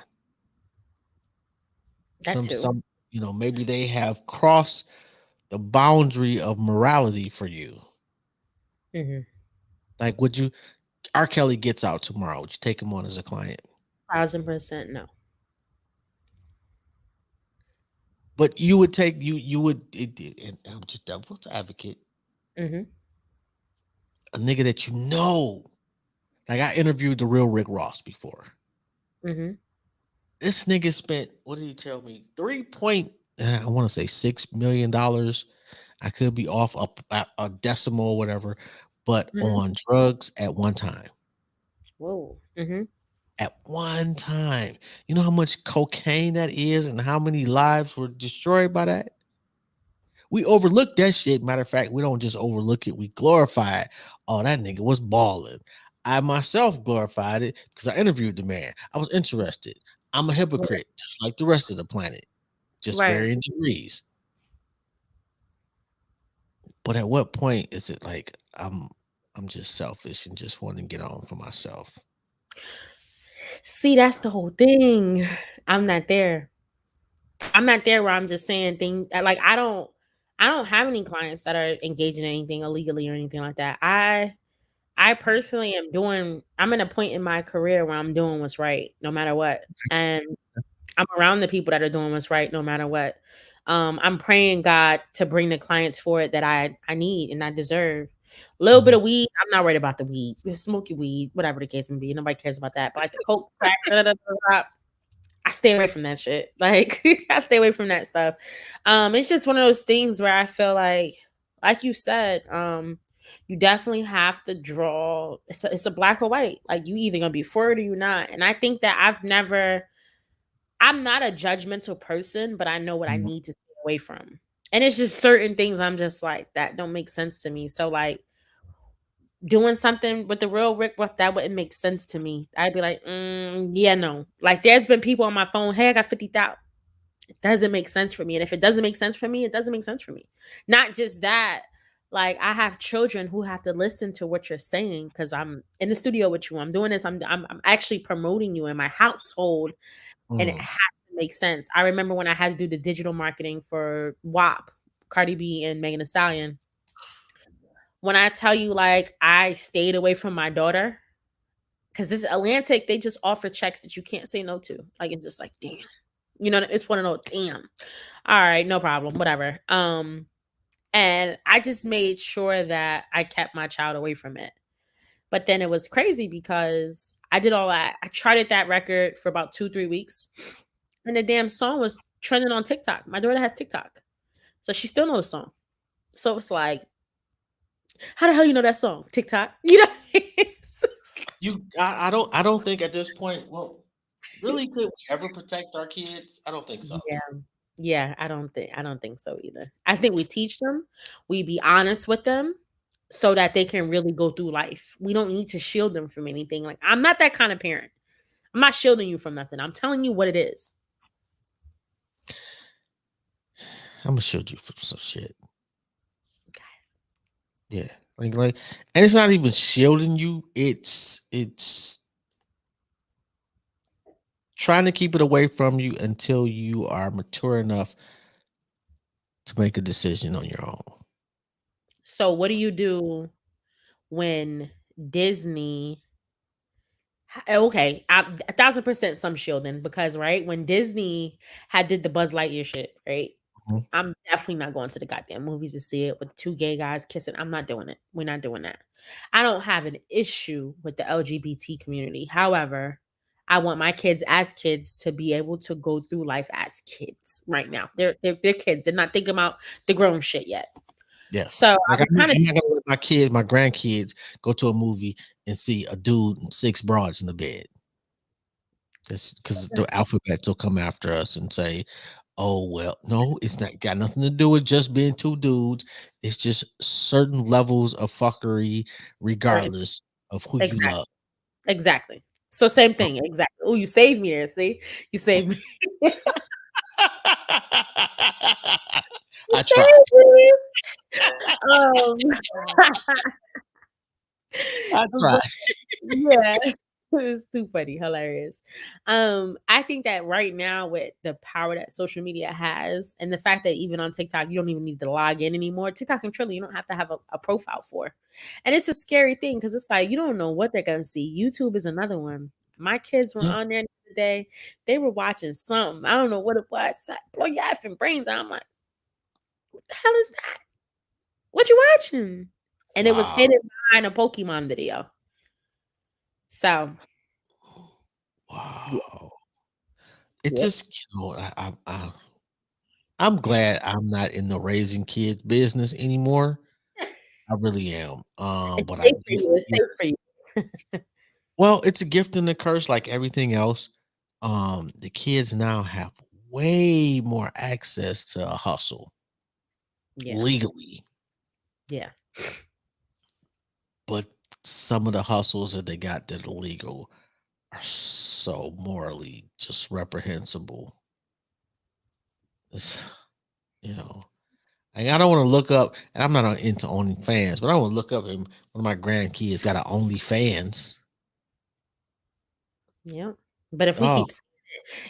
Some maybe they have crossed the boundary of morality for you. Like, would you, R. Kelly gets out tomorrow, would you take him on as a client? 1000% no. But you would take and I'm just devil's advocate. A nigga that like, I interviewed the real Rick Ross before. This nigga spent, what did he tell me? I want to say $6 million. I could be off a decimal or whatever, but on drugs at one time. Whoa. At one time. You know how much cocaine that is and how many lives were destroyed by that? We overlook that shit. Matter of fact, we don't just overlook it, we glorify it. Oh, that nigga was balling. I myself glorified it because I interviewed the man. I was interested. I'm a hypocrite, just like the rest of the planet, just Right. varying degrees. But at what point is it like I'm just selfish and just want to get on for myself? See, that's the whole thing. I'm not there. I'm not there where I'm just saying things like I don't have any clients that are engaged in anything illegally or anything like that. I personally am doing I'm in a point in my career where I'm doing what's right no matter what. And I'm around the people that are doing what's right no matter what. I'm praying God to bring the clients for it that I need and I deserve. A little bit of weed. I'm not worried about the weed. Smoky weed, whatever the case may be. Nobody cares about that. But like the coke, crack, I stay away from that shit. Like I stay away from that stuff. It's just one of those things where I feel like you said, you definitely have to draw. It's a black or white. Like you either gonna be for it or you're not. And I think that I'm not a judgmental person, but I know what I Mhm. need to stay away from. And it's just certain things I'm just like that don't make sense to me. So like doing something with the real Rick Ross that wouldn't make sense to me. I'd be like, yeah, no. Like there's been people on my phone, hey, I got 50,000. It doesn't make sense for me. And if it doesn't make sense for me, it doesn't make sense for me. Not just that, like I have children who have to listen to what you're saying because I'm in the studio with you. I'm doing this. I'm actually promoting you in my household, and it Mm. has to make sense. I remember when I had to do the digital marketing for WAP, Cardi B and Megan Thee Stallion. When I tell you, like, I stayed away from my daughter because this Atlantic, they just offer checks that you can't say no to. Like, it's just like, damn, it's one of those, damn. All right, no problem, whatever. And I just made sure that I kept my child away from it. But then it was crazy because I did all that. I charted that record for about 2-3 weeks, and the damn song was trending on TikTok. My daughter has TikTok, so she still knows the song. So it's like, how the hell you know that song? TikTok, I don't think at this point, well, really could we ever protect our kids? I don't think so. Yeah. Yeah, I don't think so either. I think we teach them, we be honest with them so that they can really go through life. We don't need to shield them from anything. Like I'm not that kind of parent. I'm not shielding you from nothing. I'm telling you what it is. I'm gonna shield you from some shit. Yeah. Like, and it's not even shielding you, it's trying to keep it away from you until you are mature enough to make a decision on your own. So what do you do when Disney okay, 1,000% some shielding because right when Disney had did the Buzz Lightyear shit, right? Mhm. I'm definitely not going to the goddamn movies to see it with two gay guys kissing. I'm not doing it. We're not doing that. I don't have an issue with the LGBT community. However, I want my kids as kids to be able to go through life as kids right now. They're kids. They're not thinking about the grown shit yet. Yes. So I Like was kind of I'm not gonna let my grandkids go to a movie and see a dude and 6 broads in the bed. That's because the alphabets will come after us and say, "Oh, well, no, it's not got nothing to do with just being 2 dudes. It's just certain levels of fuckery regardless of who you exactly. love." Exactly. So same Oh. thing. Exactly. Oh, you saved me there. See, you saved me. You I tried. saved me. Um, I but tried. yeah, it's too funny, hilarious. I think that right now with the power that social media has, and the fact that even on TikTok you don't even need to log in anymore. TikTok and Triller, you don't have to have a profile for, and it's a scary thing because it's like you don't know what they're gonna see. YouTube is another one. My kids were Yeah. on there the other day. They were watching something. I don't know what it was. Blow your effing brains out. I'm like, what the hell is that? What you watching? And it was Wow. hidden behind a Pokemon video. So, yeah. Wow. It Yep. just, I'm glad I'm not in the raising kids business anymore. I really am. It's But I safe for do you. It's fear, safe for you. well, it's a gift and a curse like everything else. The kids now have way more access to a hustle. Yeah. legally, Yeah. but some of the hustles that they got that are legal are so morally just reprehensible. It's, you know, I don't want to look up, and I'm not into OnlyFans, but I want to look up, and one of my grandkids got an OnlyFans. Yeah. But Oh,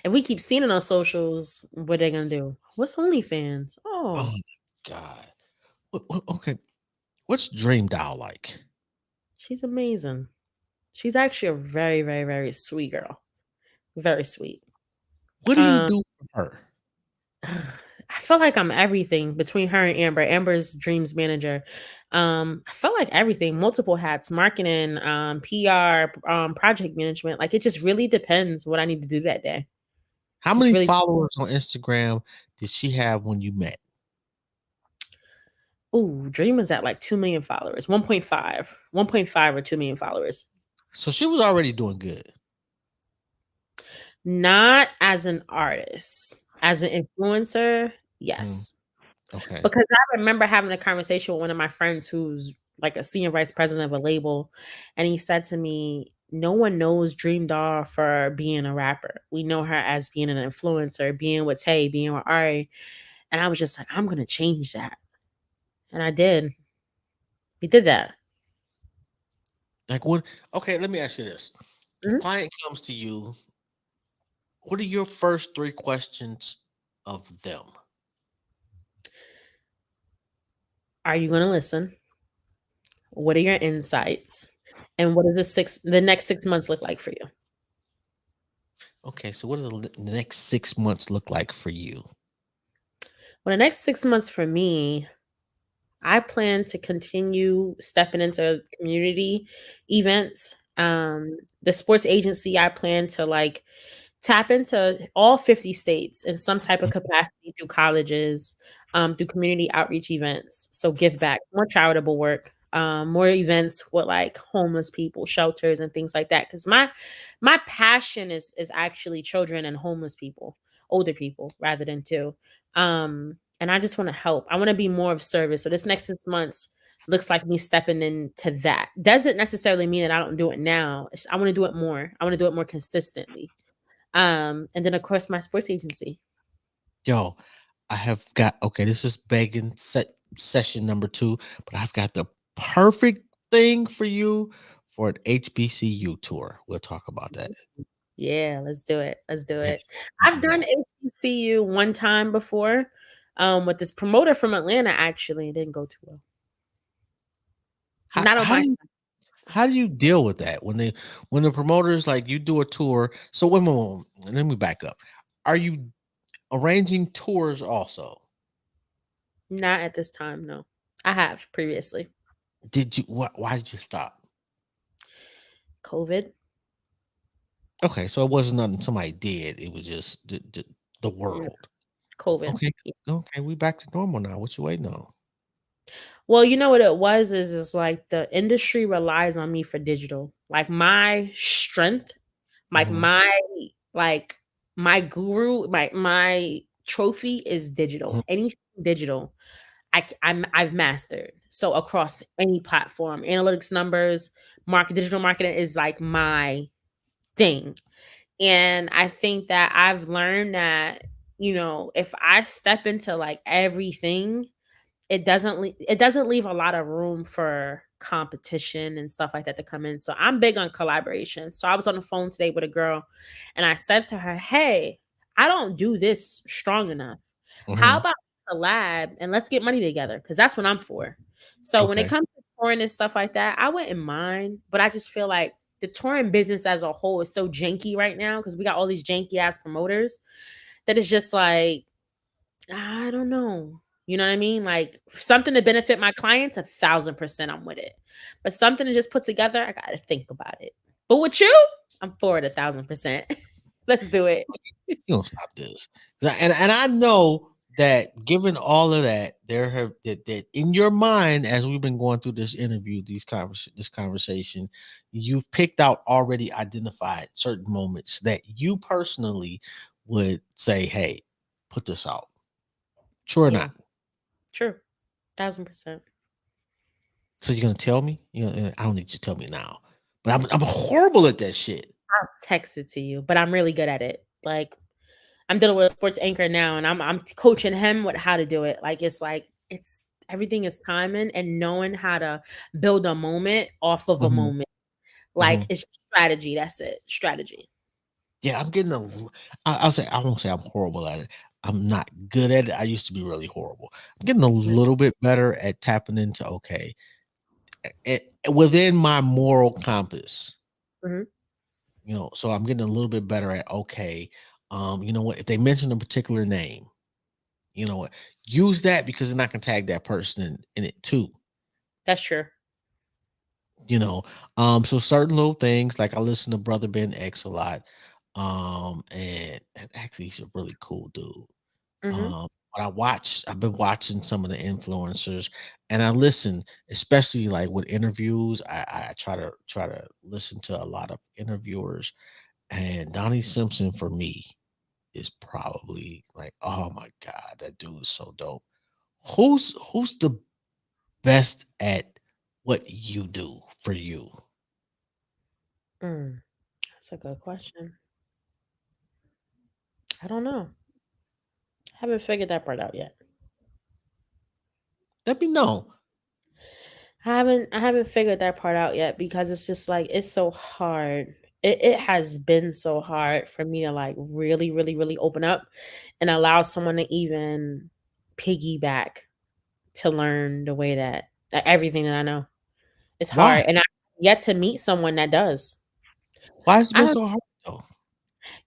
if we keep seeing it on socials, what are they gonna do? What's OnlyFans? oh Oh, my God. Okay. What's Dream Doll like? she's amazing. She's actually a very, very, very sweet girl. Very sweet. What do you Um, do for her? I feel like I'm everything between her and Amber. Amber's Dreams manager. I felt like everything, multiple hats, marketing, PR, project management. Like it just really depends what I need to do that day. How Just many really. followers on Instagram did she have when you met? Oh, Dream was at like 2 million followers, 1.5 or 2 million followers. So she was already doing good. Not as an artist, as an influencer, Mm, yes. okay. Because I remember having a conversation with one of my friends who's like a senior vice president of a label, and he said to me, "No one knows Dream Doll for being a rapper. We know her as being an influencer, being with Tay, being with Ari." And I was just like, "I'm gonna change that," and I did. We did that. Like what? Okay, let me ask you this. A Mhm. client comes to you. What are your first 3 questions of them? Are you gonna listen? What are your insights? And what does the next 6 months look like for you? Okay, so what do the next 6 months look like for you? Well, the next 6 months for me, I plan to continue stepping into community events. The sports agency, I plan to like tap into all 50 states in some type of Mhm, capacity through colleges, through community outreach events. So give back, more charitable work, more events with like homeless people, shelters, and things like that. Because my passion is actually children and homeless people, older people rather than two. And I just want to help. I want to be more of service. So this next 6 months looks like me stepping into that. Doesn't necessarily mean that I don't do it now. I want to do it more. I want to do it more consistently. And then of course my sports agency. Yo, I have got okay, this is begging session number 2, but I've got the perfect thing for you for an HBCU tour. We'll talk about that. Yeah, let's do it. Let's do Yeah, it. I've yeah. done HBCU one time before, with this promoter from Atlanta. Actually, it didn't go too well. How Not on how do my. you how do you deal with that when the promoters like you do a tour? So let me back up. Are you arranging tours also? Not at this time. No, I have previously. Did you why did you stop? COVID. Okay, so it wasn't nothing somebody did. It was just the Mm, world. COVID. Okay, okay, we back to normal now. What you waiting on? Well, you know what it was is like the industry relies on me for digital. Like my strength, like Mhm, like my guru, my trophy is mhm, digital. Anything digital, I've mastered. So across any platform, analytics numbers, digital marketing is like my thing. And I think that I've learned that, if I step into like everything, it doesn't leave a lot of room for competition and stuff like that to come in. So I'm big on collaboration. So I was on the phone today with a girl and I said to her, "Hey, I don't do this strong enough. How mhm. about collab and let's get money together? Because that's what I'm for." So when it Okay. comes to touring and stuff like that, I wouldn't mind, but I just feel like the touring business as a whole is so janky right now because we got all these janky ass promoters that it's just like I don't know. You know what I mean? Like something to benefit my clients, 1,000% I'm with it. But something to just put together, I gotta think about it. But with you, I'm for it 1,000%. Let's do it. You don't stop this. And I know that given all of that, there have that in your mind, as we've been going through this interview, this conversation, you've picked out already identified certain moments that you personally would say, hey, put this out. True or Yeah, not? true. 1000%. So you're gonna tell me? I don't need you to tell me now, but I'm horrible at that shit. I'll text it to you, but I'm really good at it. Like I'm dealing with a sports anchor now, and I'm coaching him with how to do it. It's everything is timing and knowing how to build a moment off of a Mhm, moment. Like mhm. it's strategy. That's it. Strategy. Yeah, I'm getting I'll say I won't say I'm horrible at it. I'm not good at it. I used to be really horrible. I'm getting a little bit better at tapping into okay, within my moral compass. Mhm. So I'm getting a little bit better at okay, you know what? If they mention a particular name, you know what? Use that because then I can tag that person in it too. That's true. You know, so certain little things like I listen to Brother Ben X a lot, and actually he's a really cool dude. Mhm. But I've been watching some of the influencers, and I listen, especially like with interviews. I try to listen to a lot of interviewers, and Donnie Simpson for me is probably like, oh my god, that dude is so dope. Who's the best at what you do for you? Mm, that's a good question. I don't know. Haven't figured that part out yet. Let me know. I haven't figured that part out yet because it's just like it's so hard. It has been so hard for me to like really, really, really open up and allow someone to even piggyback to learn the way that everything that I know. It's Why? hard. And I yet to meet someone that does. Why has it I been don't so hard though?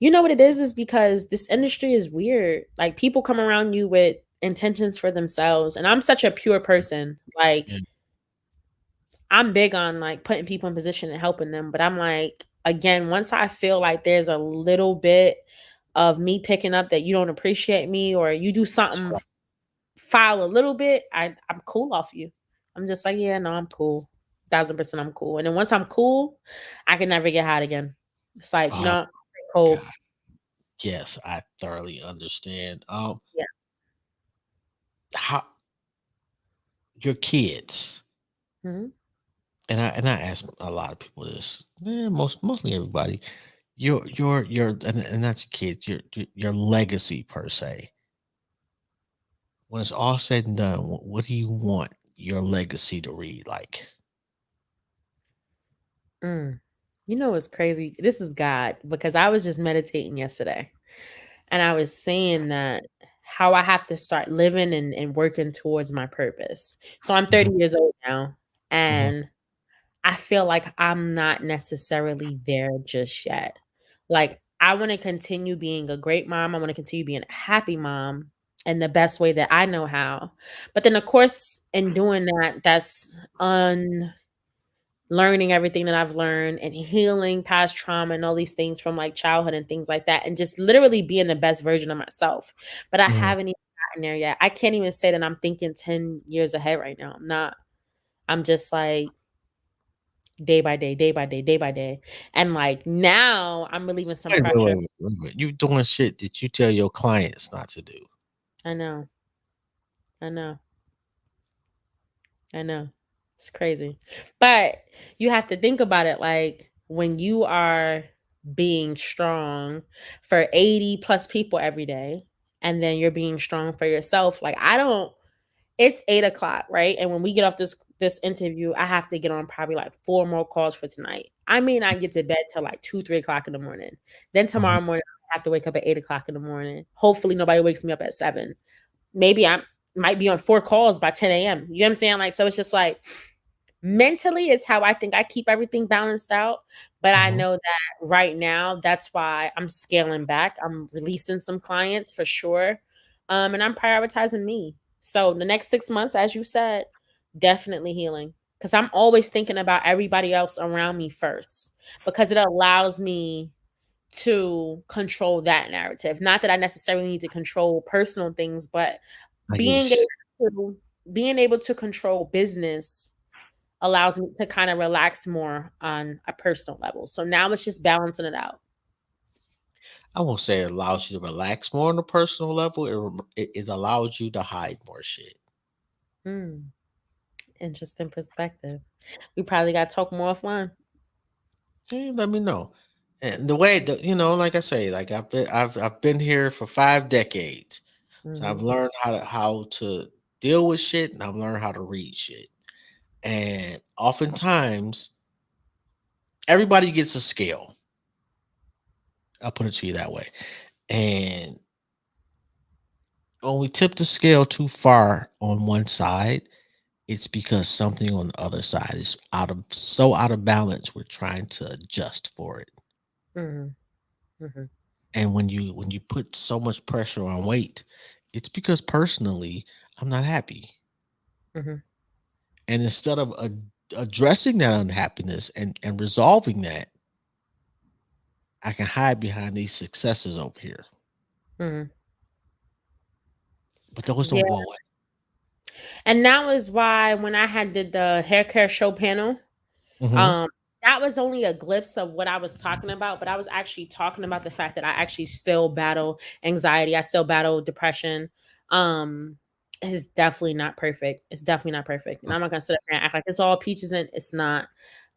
You know what it is because this industry is weird. Like people come around you with intentions for themselves. And I'm such a pure person. Like Yeah. I'm big on like putting people in position and helping them, but I'm like, again, once I feel like there's a little bit of me picking up that you don't appreciate me or you do That's something right. foul a little bit, I'm cool off you. I'm just like, yeah, no, I'm cool. 1000% I'm cool. And then once I'm cool, I can never get hot again. It's like, Oh no, cold. god. Yes, I thoroughly understand. Yeah. How your kids, Mhm. and I ask a lot of people this, mostly everybody. And not your kids, your legacy per se. When it's all said and done, what do you want your legacy to read like? Mm. You know what's crazy? This is God because I was just meditating yesterday and I was saying that how I have to start living and working towards my purpose. So I'm 30 Mhm, years old now mhm, and I feel like I'm not necessarily there just yet. Like I want to continue being a great mom. I want to continue being a happy mom in the best way that I know how. But then of course in doing that, that's learning everything that I've learned and healing past trauma and all these things from like childhood and things like that, and just literally being the best version of myself. But I mhm. haven't even gotten there yet. I can't even say that I'm thinking 10 years ahead right now. I'm not. I'm just like day by day, day by day, day by day. And like now I'm relieving some pressure. Wait. You doing shit that you tell your clients not to do. I know. I know. I know. It's crazy. But you have to think about it like when you are being strong for 80 plus people every day, and then you're being strong for yourself. Like I don't it's 8 o'clock, right? And when we get off this interview, I have to get on probably like 4 more calls for tonight. I may not get to bed till like 2, 3 o'clock in the morning. Then Mhm. tomorrow morning I have to wake up at 8 o'clock in the morning. Hopefully nobody wakes me up at 7. Maybe I might be on 4 calls by 10 a.m. You know what I'm saying? Like, so it's just like mentally is how I think I keep everything balanced out. But I Mhm. know that right now, that's why I'm scaling back. I'm releasing some clients for sure. And I'm prioritizing me. So the next 6 months, as you said, definitely healing. Because I'm always thinking about everybody else around me first. Because it allows me to control that narrative. Not that I necessarily need to control personal things, but I being use able being able to control business allows me to kind of relax more on a personal level. So now it's just balancing it out. I won't say it allows you to relax more on a personal level. It allows you to hide more shit. Mm, interesting perspective. We probably got to talk more offline. Hey, let me know. And the way that like I say, like I've been here for 5 decades. So I've Hmm. learned how to deal with shit and I've learned how to read shit. And oftentimes everybody gets a scale. I'll put it to you that way. And when we tip the scale too far on one side, it's because something on the other side is out of balance. We're trying to adjust for it. Hmm. Hmm. And when you put so much pressure on weight, it's because personally I'm not happy. Hmm. And instead of addressing that unhappiness and resolving that, I can hide behind these successes over here. Hmm. But those Yeah. don't go away. And that was why when I had did the hair care show panel, Mhm. um, that was only a glimpse of what I was talking about, but I was actually talking about the fact that I actually still battle anxiety. I still battle depression. Um, it's definitely not perfect. It's definitely not perfect. And I'm not gonna sit up here and act like it's all peaches and it's not.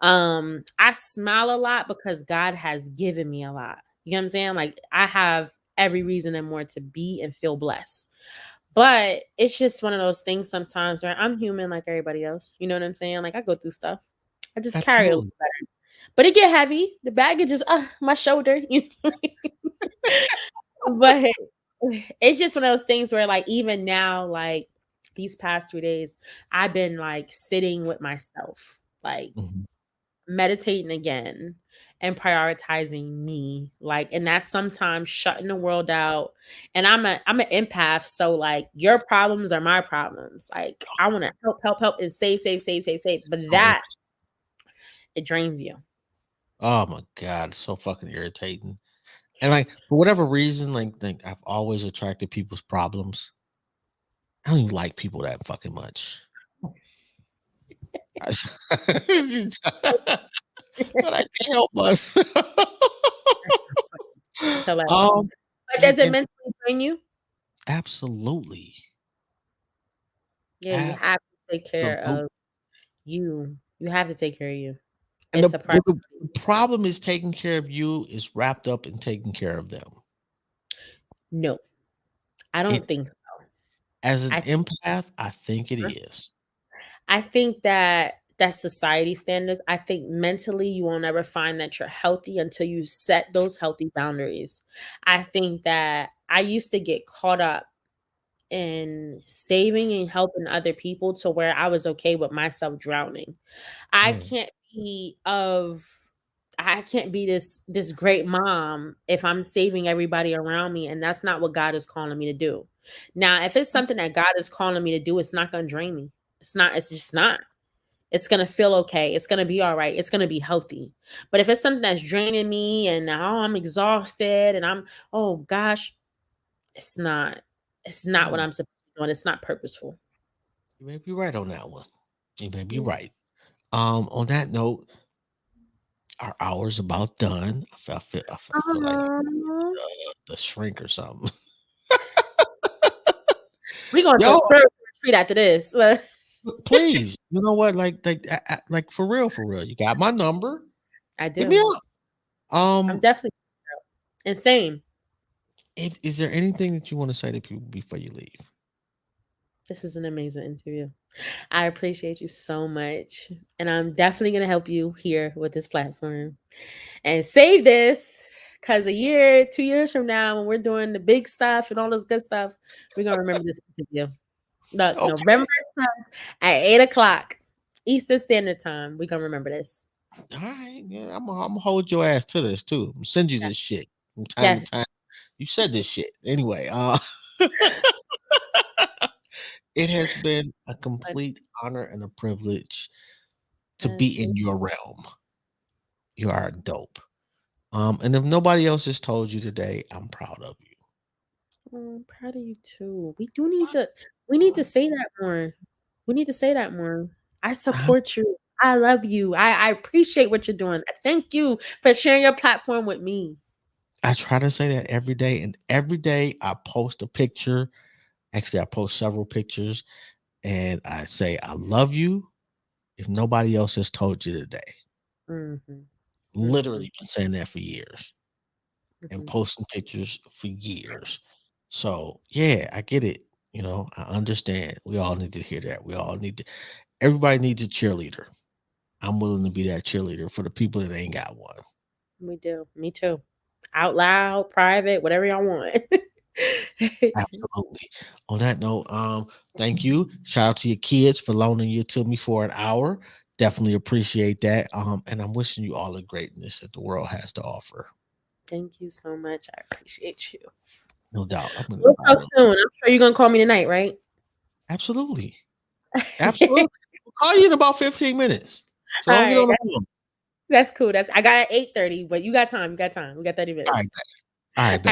I smile a lot because God has given me a lot. You know what I'm saying? Like I have every reason and more to be and feel blessed. But it's just one of those things sometimes where I'm human like everybody else. You know what I'm saying? Like I go through stuff. I just carry it a little Absolutely. better. But it get heavy. The baggage is my shoulder. You know? But it's just one of those things where like even now, like these past 2 days, I've been like sitting with myself, like Mhm. meditating again and prioritizing me. Like, and that's sometimes shutting the world out. And I'm an empath, so like your problems are my problems. Like I want to help, help, help, and save, save, save, save, save. But Oh, that it drains you. oh my god, it's so fucking irritating. And like for whatever reason, like I've always attracted people's problems. I don't even like people that fucking much. I but I can't help myself. It's hilarious. um, But does it and mentally drain you? absolutely, Yeah, you have to take care absolutely. of you. You have to take care of you. And It's a the problem is taking care of you is wrapped up in taking care of them. no. I It don't think so. as an I empath, I think it is. I think that that's society standards. I think mentally you will never find that you're healthy until you set those healthy boundaries. I think that I used to get caught up in saving and helping other people to where I was okay with myself drowning. I Mm, can't be of I can't be this great mom if I'm saving everybody around me and that's not what God is calling me to do. Now, if it's something that God is calling me to do, it's not going to drain me. It's just not. It's going to feel okay. It's going to be all right. It's going to be healthy. But if it's something that's draining me and I'm exhausted and oh gosh, it's not what mm. I'm supposed to be doing. It's not purposeful. You may be right on that one. You may be Mm. right. On that note, our hour's about done. I feel like Aw. the shrink or something. We going to a Yo, spiritual retreat after this. please, you know what? Like for real. You got my number. I Hit me do. up. I'm Um, definitely insane. is there anything that you want to say to people before you leave? This was an amazing interview. I appreciate you so much. And I'm definitely going to help you here with this platform and save this because a year, 2 years from now, when we're doing the big stuff and all this good stuff, we're going to remember this interview. Look, Okay. November 10th at 8 o'clock Eastern Standard Time. We're going to remember this. All right. Yeah, I'm gonna hold your ass to this too. I'm gonna send you Yeah. this shit from time to Yes. time. You said this shit. Anyway, it has been a complete honor and a privilege to be Honestly. in your realm. You are dope. And if nobody else has told you today, I'm proud of you. Oh, I'm proud of you too. We need to say that more. We need to say that more. I I, support you. I love you. I appreciate what you're doing. Thank you for sharing your platform with me. I try to say that every day, and every day I post a picture. Actually, I post several pictures, And I say, I love you if nobody else has told you today. Mm-hmm. Literally been saying that for years and Mm-hmm. posting pictures for years. So yeah, I get it. You know, I understand. We all need to hear that. We all need to, everybody needs a cheerleader. I'm willing to be that cheerleader for the people that ain't got one. We do. Me too. Out loud, private, whatever y'all want. Absolutely. On that note, thank you. Shout out to your kids for loaning you to me for an hour. Definitely appreciate that. And I'm wishing you all the greatness that the world has to offer. Thank you so much. I appreciate you. No doubt. We'll talk soon. I'm sure you're gonna call me tonight, right? Absolutely. Absolutely. We'll call you in about 15 minutes. So don't get on the phone. That's cool. I got at 8:30, but you got time. You got time. We got 30 minutes. All right. All right.